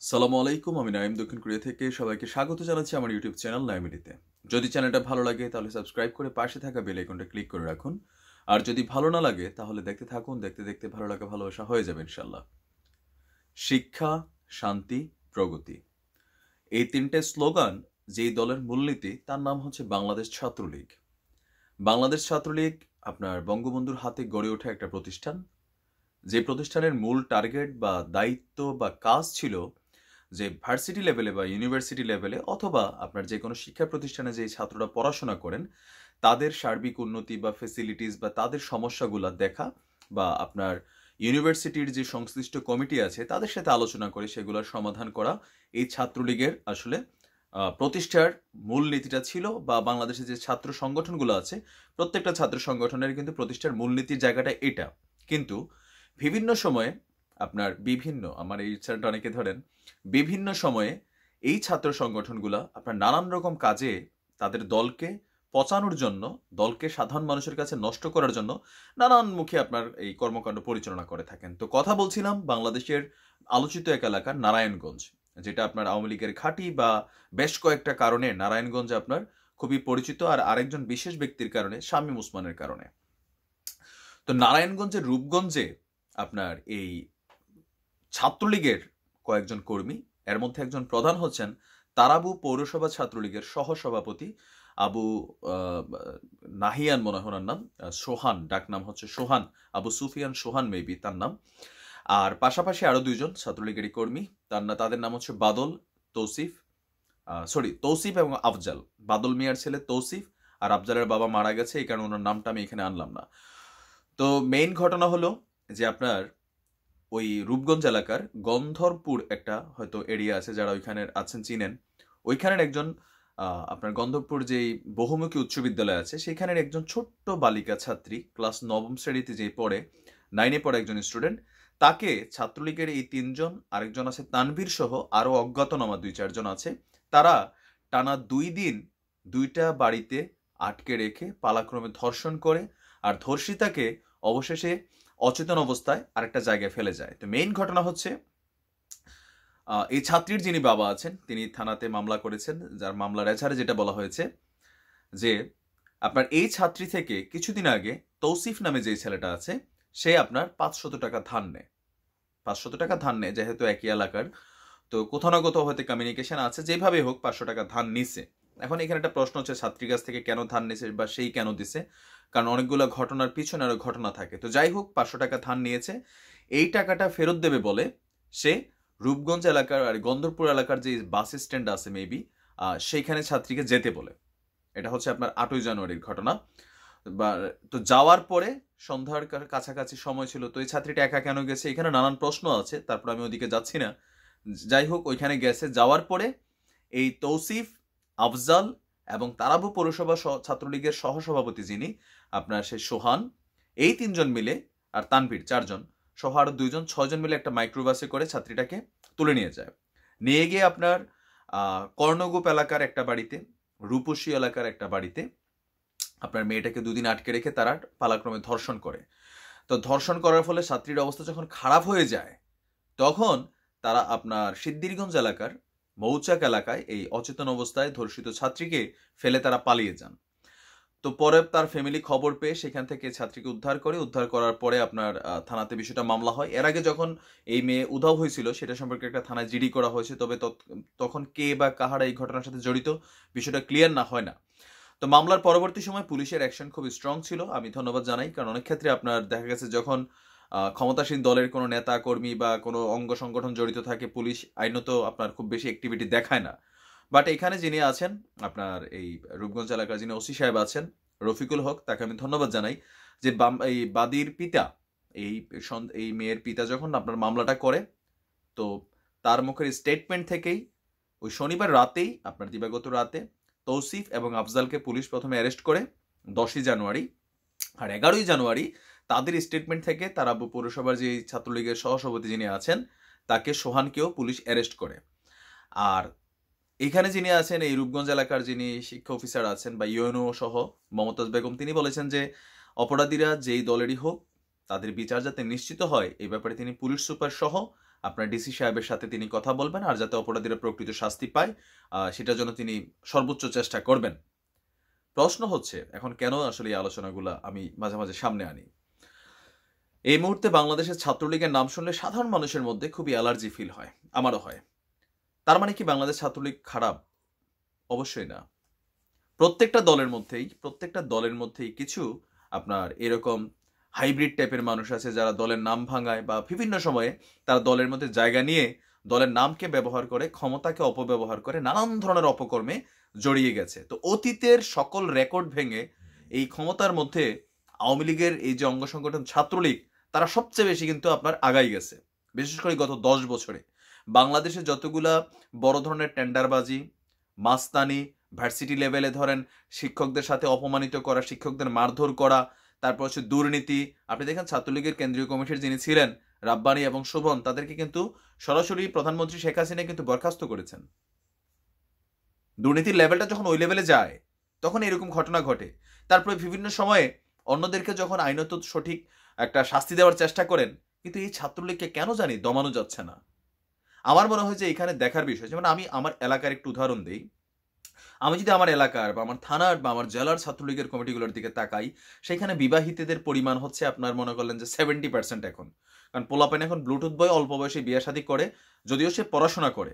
সালামু আলাইকুম, আমি নাইম দক্ষিণ কোরিয়া থেকে সবাইকে স্বাগত জানাচ্ছি আমার ইউটিউব চ্যানেল নাইমিডিতে। যদি চ্যানেলটা ভালো লাগে তাহলে সাবস্ক্রাইব করে পাশে থাকা বেল আইকনটা ক্লিক করে রাখুন। আর যদি ভালো না লাগে তাহলে দেখতে থাকুন, দেখতে দেখতে ভালো লাগা ভালোবাসা হয়ে যাবে ইনশাল্লাহ। শিক্ষা, শান্তি, প্রগতি, এই তিনটে স্লোগান যেই দলের মূলনীতি তার নাম হচ্ছে বাংলাদেশ ছাত্রলীগ। বাংলাদেশ ছাত্রলীগ আপনার বঙ্গবন্ধুর হাতে গড়ে ওঠা একটা প্রতিষ্ঠান, যে প্রতিষ্ঠানের মূল টার্গেট বা দায়িত্ব বা কাজ ছিল যে ভার্সিটি লেভেলে বা ইউনিভার্সিটি লেভেলে অথবা আপনার যে কোনো শিক্ষা প্রতিষ্ঠানে যে ছাত্ররা পড়াশোনা করেন তাদের সার্বিক উন্নতি বা ফেসিলিটিস বা তাদের সমস্যাগুলো দেখা, বা আপনার ইউনিভার্সিটির যে সংশ্লিষ্ট কমিটি আছে তাদের সাথে আলোচনা করে সেগুলোর সমাধান করা এই ছাত্রলীগের আসলে প্রতিষ্ঠার মূল নীতিটা ছিল। বা বাংলাদেশে যে ছাত্র সংগঠনগুলো আছে প্রত্যেকটা ছাত্র সংগঠনের কিন্তু প্রতিষ্ঠার মূলনীতির জায়গাটা এটা। কিন্তু বিভিন্ন সময়ে আপনার আমার এই চ্যানেলটা অনেকে ধরেন, বিভিন্ন সময়ে এই ছাত্র সংগঠনগুলা আপনার নানান রকম কাজে তাদের দলকে পচানোর জন্য, দলকে সাধারণ মানুষের কাছে নষ্ট করার জন্য নানান মুখে আপনার এই কর্মকাণ্ড পরিচালনা করে থাকেন। তো কথা বলছিলাম বাংলাদেশের আলোচিত এক এলাকা নারায়ণগঞ্জ, যেটা আপনার আওয়ামী লীগের ঘাঁটি বা বেশ কয়েকটা কারণে নারায়ণগঞ্জ আপনার খুবই পরিচিত, আর আরেকজন বিশেষ ব্যক্তির কারণে শামীম ওসমানের কারণে। তো নারায়ণগঞ্জের রূপগঞ্জে আপনার এই ছাত্রলীগের কয়েকজন কর্মী, এর মধ্যে একজন প্রধান হচ্ছেন তারাবু পৌরসভা ছাত্রলীগের সহসভাপতি আবু নাহিয়ান, মনে হয় ওনার নাম সোহান, ডাক নাম হচ্ছে সোহান, আবু সুফিয়ান সোহান মেবি তার নাম। আর পাশাপাশি আরো দুইজন ছাত্রলীগেরই কর্মী, তাদের নাম হচ্ছে বাদল, তৌসিফ, তৌসিফ এবং আফজাল। বাদল মিয়ার ছেলে তৌসিফ, আর আফজালের বাবা মারা গেছে, এই কারণে ওনার নামটা আমি এখানে আনলাম না। তো মেইন ঘটনা হলো যে আপনার ওই রূপগঞ্জ এলাকার গন্ধরপুর একটা হয়তো এরিয়া আছে, যারা ওইখানে আছেন চিনেন। ওইখানের একজন আপনার গন্ধরপুর যেই বহুমুখী উচ্চ বিদ্যালয় আছে সেখানের একজন ছোট্ট বালিকা ছাত্রী, ক্লাস 9ম শ্রেণীতে যে পড়ে, 9-এ পড়ে একজন স্টুডেন্ট, তাকে ছাত্রলীগের এই 3জন, আরেকজন আছে তানভীর সহ আরো অজ্ঞাতনামা 2-4 জন আছে, তারা টানা 2 দিন 2টা বাড়িতে আটকে রেখে পালাক্রমে ধর্ষণ করে, আর ধর্ষিতাকে অবশেষে অচেতন অবস্থায় আরেকটা জায়গায় ফেলে যায়। তো মেইন ঘটনা হচ্ছে এই ছাত্রীর যিনি বাবা আছেন তিনি থানাতে মামলা করেছেন, যার মামলার এজাহারে যেটা বলা হয়েছে যে আপনার এই ছাত্রী থেকে কিছুদিন আগে তৌসিফ নামে যে ছেলেটা আছে সে আপনার 500 টাকা ধার নেয়। 500 টাকা ধার নেয়, যেহেতু একই এলাকার, তো কোথাও না কোথাও হয়তো কমিউনিকেশন আছে, যেভাবে হোক 500 টাকা ধার নিছে। এখন এখানে একটা প্রশ্ন হচ্ছে ছাত্রীর কাছ থেকে কেন ধার নিছে বা সেই কেন দিছে, কারণ অনেকগুলো ঘটনার পিছনে আরো ঘটনা থাকে। তো যাই হোক 500 টাকা ধার নিয়েছে, এই টাকাটা ফেরত দেবে বলে সে রূপগঞ্জ এলাকার আর গন্ধরপুর এলাকার যে বাস স্ট্যান্ড আছে মেবি সেইখানে ছাত্রীকে যেতে বলে। এটা হচ্ছে আপনার 8ই জানুয়ারির ঘটনা। বা তো যাওয়ার পরে সন্ধ্যার কাছাকাছি সময় ছিল, তো এই ছাত্রীটা একা কেন গেছে এখানে নানান প্রশ্ন আছে, তারপর আমি ওদিকে যাচ্ছি না। যাই হোক ওইখানে গেছে, যাওয়ার পরে এই তৌসিফ, আফজাল এবং তারাবু পৌরসভা ছাত্রলীগের সহসভাপতি যিনি আপনার সে সোহান, এই 3জন মিলে, আর তানভীর 4জন সহ আরো 2জন, 6জন মিলে একটা মাইক্রোবাসে করে ছাত্রীটাকে তুলে নিয়ে যায়। নিয়ে গিয়ে আপনার কর্ণগোপ এলাকার একটা বাড়িতে, রূপসী এলাকার একটা বাড়িতে আপনার মেয়েটাকে 2 দিন আটকে রেখে তারা পালাক্রমে ধর্ষণ করে। তো ধর্ষণ করার ফলে ছাত্রীর অবস্থা যখন খারাপ হয়ে যায় তখন তারা আপনার সিদ্ধিরগঞ্জ এলাকার মৌচাক এলাকায় এই অচেতন অবস্থায় ধর্ষিত ছাত্রীকে ফেলে তারা পালিয়ে যান। তো পরে তার ফ্যামিলি খবর পেয়ে সেখান থেকে ছাত্রীকে উদ্ধার করার পরে আপনার থানাতে বিষয়টা মামলা হয়। এর আগে যখন এই মেয়ে উধাও হয়েছিল সেটা সম্পর্কে একটা থানায় জিডি করা হয়েছে, তবে তখন কে বা কাহারা এই ঘটনার সাথে জড়িত বিষয়টা ক্লিয়ার না হয় না। তো মামলার পরবর্তী সময় পুলিশের অ্যাকশন খুব স্ট্রং ছিল, আমি ধন্যবাদ জানাই, কারণ অনেক ক্ষেত্রে আপনার দেখা গেছে যখন ক্ষমতাসীন দলের কোনো নেতা কর্মী বা কোনো অঙ্গ সংগঠন জড়িত থাকে পুলিশ আইনত আপনার খুব বেশি অ্যাক্টিভিটি দেখায় না। বাট এখানে যিনি আছেন আপনার এই রূপগঞ্জ এলাকার যিনি ওসি সাহেব আছেন রফিকুল হক, তাকে আমি ধন্যবাদ জানাই যে এই বাদীর পিতা, এই মেয়ের পিতা যখন আপনার মামলাটা করে, তো তার মুখের স্টেটমেন্ট থেকেই ওই শনিবার রাতেই আপনার দিবাগত রাতে তৌসিফ এবং আফজালকে পুলিশ প্রথমে অ্যারেস্ট করে 10ই জানুয়ারি, আর 11ই জানুয়ারি তাদের স্টেটমেন্ট থেকে তারা পৌরসভার যে ছাত্রলীগের সহসভাপতি যিনি আছেন তাকে সোহানকেও পুলিশ অ্যারেস্ট করে। আর এখানে যিনি আছেন এই রূপগঞ্জ এলাকার যিনি শিক্ষা অফিসার আছেন বা ইউএনও সহ মমতাজ বেগম, তিনি বলেছেন যে অপরাধীরা যেই দলেরই হোক তাদের বিচার যাতে নিশ্চিত হয় এই ব্যাপারে তিনি পুলিশ সুপার সহ আপনার ডিসি সাহেবের সাথে তিনি কথা বলবেন, আর যাতে অপরাধীরা প্রকৃত শাস্তি পায় সেটার জন্য তিনি সর্বোচ্চ চেষ্টা করবেন। প্রশ্ন হচ্ছে এখন কেন আসলে এই আলোচনাগুলো আমি মাঝে মাঝে সামনে আনি। এই মুহূর্তে বাংলাদেশের ছাত্রলীগের নাম শুনলে সাধারণ মানুষের মধ্যে খুবই অ্যালার্জি ফিল হয়, আমারও হয়। তার মানে কি বাংলাদেশ ছাত্রলীগ খারাপ? অবশ্যই না। প্রত্যেকটা দলের মধ্যেই কিছু আপনার এরকম হাইব্রিড টাইপের মানুষ আছে যারা দলের নাম ভাঙায় বা বিভিন্ন সময়ে তারা দলের মধ্যে জায়গা নিয়ে দলের নামকে ব্যবহার করে, ক্ষমতাকে অপব্যবহার করে নানান ধরনের অপকর্মে জড়িয়ে গেছে। তো অতীতের সকল রেকর্ড ভেঙে এই ক্ষমতার মধ্যে আওয়ামী লীগের এই যে অঙ্গ সংগঠন ছাত্রলীগ, তারা সবচেয়ে বেশি কিন্তু আপনার আগাই গেছে। বিশেষ করে গত 10 বছরে বাংলাদেশে যতগুলা বড় ধরনের টেন্ডারবাজি, মাস্তানি, ভার্সিটি লেভেলে ধরেন শিক্ষকদের সাথে অপমানিত করা, শিক্ষকদের মারধর করা, তারপর হচ্ছে দুর্নীতি। আপনি দেখেন ছাত্রলীগের কেন্দ্রীয় কমিটির যিনি ছিলেন রাব্বানী এবং শোভন, তাদেরকে কিন্তু সরাসরি প্রধানমন্ত্রী শেখ হাসিনা কিন্তু বরখাস্ত করেছেন। দুর্নীতির লেভেলটা যখন ওই লেভেলে যায় তখন এরকম ঘটনা ঘটে। তারপরে বিভিন্ন সময়ে অন্যদেরকে যখন আইনত সঠিক একটা শাস্তি দেওয়ার চেষ্টা করেন, কিন্তু এই ছাত্রলীগকে কেন জানি দমানো যাচ্ছে না। আমার মনে হয় যে এখানে দেখার বিষয়, যেমন আমি আমার এলাকার একটু উদাহরণ দিই। আমি যদি আমার এলাকার বা আমার থানার বা আমার জেলার ছাত্রলীগের কমিটিগুলোর দিকে তাকাই, সেখানে বিবাহিতদের পরিমাণ হচ্ছে আপনার মনে করলেন যে 70% এখন। কারণ পোলাপান এখন ব্লুটুথ বয় অল্প বয়সে বিয়ে শাদী করে, যদিও সে পড়াশোনা করে।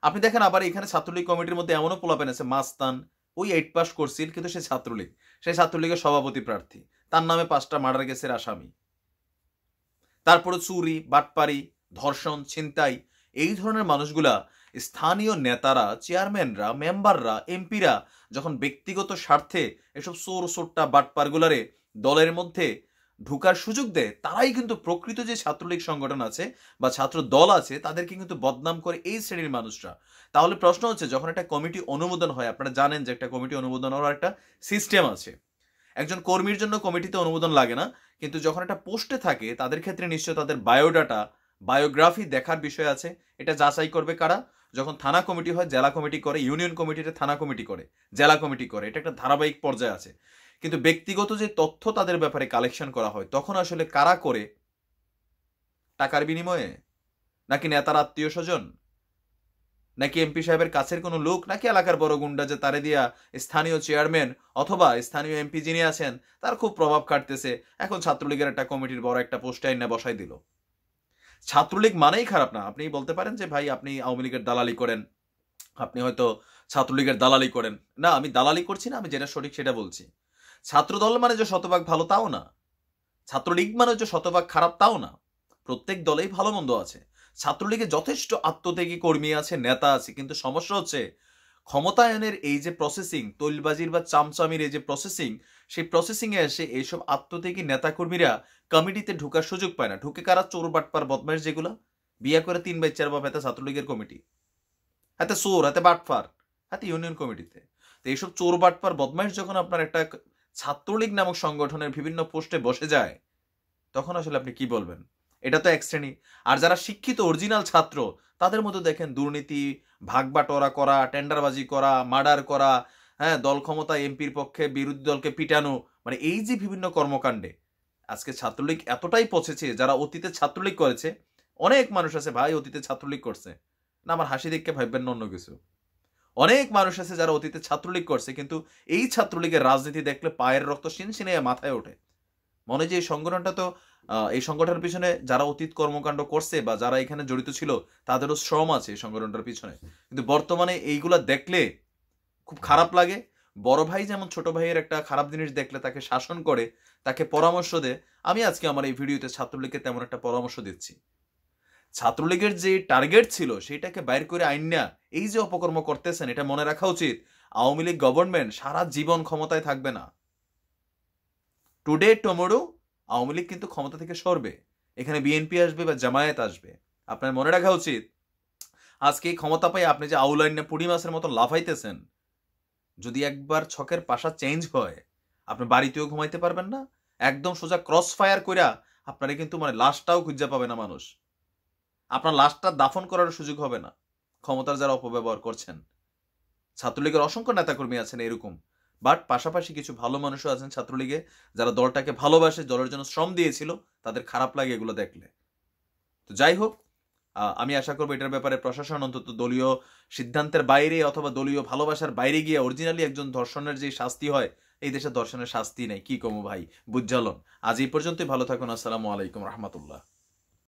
আপনি দেখেন আবার এখানে ছাত্রলীগ কমিটির মধ্যে এমনও পোলাপান আছে মাস্তান, ওই 8 পাস করছিল কিন্তু সে ছাত্রলীগ, সেই ছাত্রলীগের সভাপতি প্রার্থী, তার নামে 5টা মার্ডার কেসের আসামি। তারপরে চুরি, বাটপারি, ধর্ষণ, ছিনতাই, এই ধরনের মানুষগুলা স্থানীয় নেতারা, চেয়ারম্যানরা, মেম্বাররা, এমপিরা যখন ব্যক্তিগত স্বার্থে এসব চোর সোট্টা বাটপারগুলারে দলের মধ্যে ঢুকার সুযোগ দেয়, তারাই কিন্তু প্রকৃত যে ছাত্রলীগ সংগঠন আছে বা ছাত্র দল আছে তাদেরকে কিন্তু বদনাম করে এই শ্রেণীর মানুষরা। তাহলে প্রশ্ন হচ্ছে, যখন একটা কমিটি অনুমোদন হয়, আপনারা জানেন যে একটা কমিটি অনুমোদন হওয়ার একটা সিস্টেম আছে। একজন কর্মীর জন্য কমিটিতে অনুমোদন লাগে না, কিন্তু যখন একটা পোস্টে থাকে তাদের ক্ষেত্রে নিশ্চয় তাদের বায়োডাটা, বায়োগ্রাফি দেখার বিষয় আছে। এটা যাচাই করবে কারা? যখন থানা কমিটি হয় জেলা কমিটি করে, ইউনিয়ন কমিটিতে থানা কমিটি করে, জেলা কমিটি করে, এটা একটা ধারাবাহিক পর্যায়ে আছে। কিন্তু ব্যক্তিগত যে তথ্য তাদের ব্যাপারে কালেকশন করা হয়, তখন আসলে কারা করে? টাকার বিনিময়ে? নাকি নেতার আত্মীয় স্বজন? নাকি এমপি সাহেবের কাছের কোনো লোক? নাকি এলাকার বড় গুন্ডা যে তারে দিয়া স্থানীয় চেয়ারম্যান অথবা স্থানীয় এমপি যিনি আছেন তার খুব প্রভাব খাটতেছে, এখন ছাত্রলীগের একটা কমিটির বড় একটা পোস্টে না বসাই দিল। ছাত্রলীগ মানেই খারাপ না। আপনি বলতে পারেন যে ভাই আপনি আওয়ামী লীগের দালালি করেন, আপনি হয়তো ছাত্রলীগের দালালি করেন। না, আমি দালালি করছি না, আমি যেটা সঠিক সেটা বলছি। ছাত্রদল মানে যে শতভাগ ভালো তাও না, ছাত্রলীগ মানে যে শতভাগ খারাপ তাও না। প্রত্যেক দলেই ভালো মন্দ আছে। ছাত্রলীগে যথেষ্ট আত্মত্যাগী কর্মী আছে, নেতা আছে, কিন্তু সমস্যা হচ্ছে ক্ষমতায়নের এই যে প্রসেসিং, তৈলবাজির বা চামচামির এই যে প্রসেসিং, সেই প্রসেসিং এ এসে এইসব আত্মত্যাগী নেতাকর্মীরা কমিটিতে ঢুকার সুযোগ পায় না। ঢুকে কারা? চোর বাটপার বদমাইশ যেগুলো বিয়ে করে 3 বাই 4 বাপ, হাতে ছাত্রলীগের কমিটি, হাতে চোর, হাতে বাটপার, হাতে ইউনিয়ন কমিটিতে। তো এইসব চোর বাটপার বদমাইশ যখন আপনার একটা ছাত্রলীগ নামক সংগঠনের বিভিন্ন পোস্টে বসে যায়, তখন আসলে আপনি কি বলবেন? এটা তো এক শ্রেণী। আর যারা শিক্ষিত অরিজিনাল ছাত্র, তাদের মধ্যে দেখেন দুর্নীতি, ভাগবাটোয়ারা করা, টেন্ডারবাজি করা, মার্ডার করা, হ্যাঁ, দল ক্ষমতা, এমপির পক্ষে বিরোধী দলকে পিটানো, মানে এই যে বিভিন্ন কর্মকাণ্ডে আজকে ছাত্রলীগ এতটাই পচেছে। যারা অতীতে ছাত্রলীগ করেছে, অনেক মানুষ আছে ভাই অতীতে ছাত্রলীগ করছে না, আমার হাসি দেখে ভাববেন না অন্য কিছু। অনেক মানুষ আছে যারা অতীতে ছাত্রলীগ করছে, কিন্তু এই ছাত্রলীগের রাজনীতি দেখলে পায়ের রক্ত শিনশিনে মাথায় ওঠে। মনে যে এই সংগঠনটা তো এই সংগঠনের পিছনে যারা অতীত কর্মকাণ্ড করছে বা যারা এখানে জড়িত ছিল তাদেরও শ্রম আছে এই সংগঠনটার পিছনে। কিন্তু বর্তমানে এইগুলা দেখলে খুব খারাপ লাগে। বড় ভাই যেমন ছোট ভাইয়ের একটা খারাপ জিনিস দেখলে তাকে শাসন করে, তাকে পরামর্শ দেয়। আমি আজকে আমার এই ভিডিওতে ছাত্রলীগকে তেমন একটা পরামর্শ দিচ্ছি। ছাত্রলীগের যে টার্গেট ছিল সেটাকে বাইর করে আইন না এই যে অপকর্ম করতেছেন, এটা মনে রাখা উচিত। আওয়ামী লীগ গভর্নমেন্ট সারা জীবন ক্ষমতায় থাকবে না। টুডে টুমরো আওয়ামী লীগ কিন্তু ক্ষমতা থেকে সরবে, এখানে বিএনপি আসবে বা জামায়াত আসবে। আপনার মনে রাখা উচিত, আজকে ক্ষমতা পাই আপনি যে আউলাইন না পুঁটি মাছের মতো লাফাইতেছেন, যদি একবার ছকের পাশা চেঞ্জ হয় আপনি বাড়িতেও ঘুমাইতে পারবেন না। একদম সোজা ক্রস ফায়ার কইরা আপনারা কিন্তু মানে লাশটাও খুঁজে পাবে না মানুষ, আপনার লাশটা দাফন করার সুযোগ হবে না। ক্ষমতার যারা অপব্যবহার করছেন, ছাত্রলীগের অসংখ্য নেতাকর্মী আছেন এরকম, বাট পাশাপাশি কিছু ভালো মানুষও আছেন ছাত্রলীগে যারা দলটাকে ভালোবাসে, দলের জন্য শ্রম দিয়েছিল, তাদের খারাপ লাগে এগুলো দেখলে। তো যাই হোক, আমি আশা করবো এটার ব্যাপারে প্রশাসন অন্তত দলীয় সিদ্ধান্তের বাইরে অথবা দলীয় ভালোবাসার বাইরে গিয়ে অরিজিনালি একজন ধর্ষণের যে শাস্তি হয়, এই দেশে ধর্ষণের শাস্তি নেই, কি কমো ভাই, বুঝালন। আজ এই পর্যন্তই, ভালো থাকুন, আসসালামু আলাইকুম রহমতুল্লাহ।